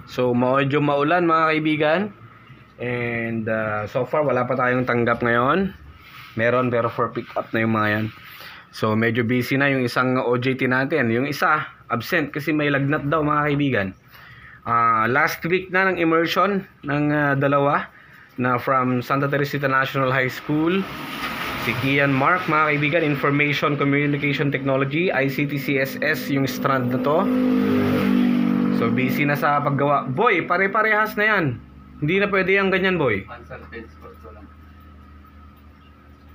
So medyo maulan mga kaibigan. And so far wala pa tayong tanggap ngayon. Meron pero for pick up na yung mga yan. So medyo busy na yung isang OJT natin. Yung isa absent kasi may lagnat daw mga kaibigan. Last week na ng immersion ng dalawa na from Santa Teresita National High School. Si Kian Mark mga kaibigan, Information Communication Technology, ICT CSS yung strand na to. So busy na sa paggawa. Boy, pare-parehas na yan. Hindi na pwede yung ganyan, boy.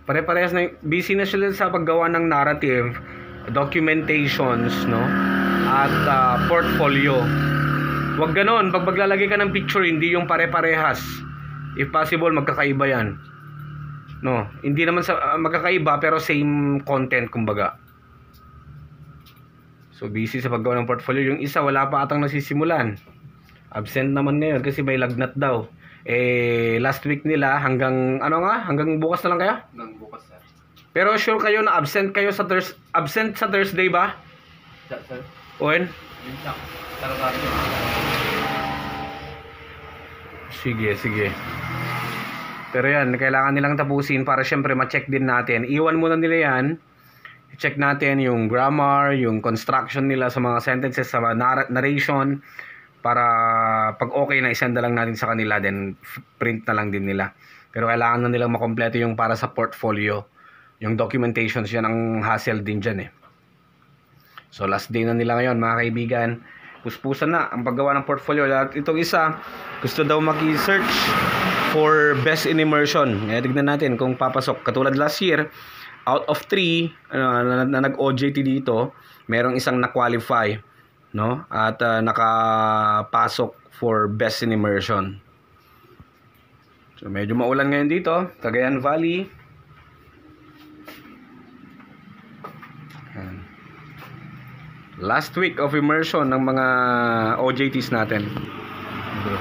Pare-parehas na, busy na sila sa paggawa ng narrative, documentations, no? At portfolio. Huwag ganon, pag maglalagay ka ng picture, hindi yung pare-parehas. If possible, magkakaiba yan. No, hindi naman sa magkakaiba pero same content kumbaga. So busy sa paggawa ng portfolio. Yung isa wala pa atang nasisimulan. Absent naman ngayon kasi may lagnat daw. Last week nila hanggang hanggang bukas na lang kaya? Hanggang bukas, sir. Pero sure kayo na absent kayo sa absent sa Thursday ba? Yeah, sir. Owen? Yun lang. Talaga. Sige. Pero yan, kailangan nilang tapusin para syempre ma-check din natin. Iwan muna nila yan. I-check natin yung grammar, yung construction nila sa mga sentences, sa mga narration. Para pag okay na, isenda lang natin sa kanila. Then print na lang din nila. Pero kailangan na nilang makompleto yung para sa portfolio. Yung documentations, yan ang hassle din dyan eh. So last day na nila ngayon mga kaibigan. Puspusan na ang paggawa ng portfolio. At itong isa, gusto daw maki-search for best in immersion. Tignan natin kung papasok. Katulad last year, out of 3 na nag-OJT dito, merong isang na-qualify, no? At nakapasok for best in immersion. So medyo maulan ngayon dito, Cagayan Valley. Last week of immersion ng mga OJTs natin. Bro.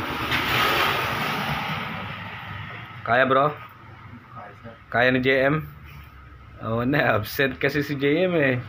Kaya bro? Kaya ni JM? Oh, na absent kasi si JM eh.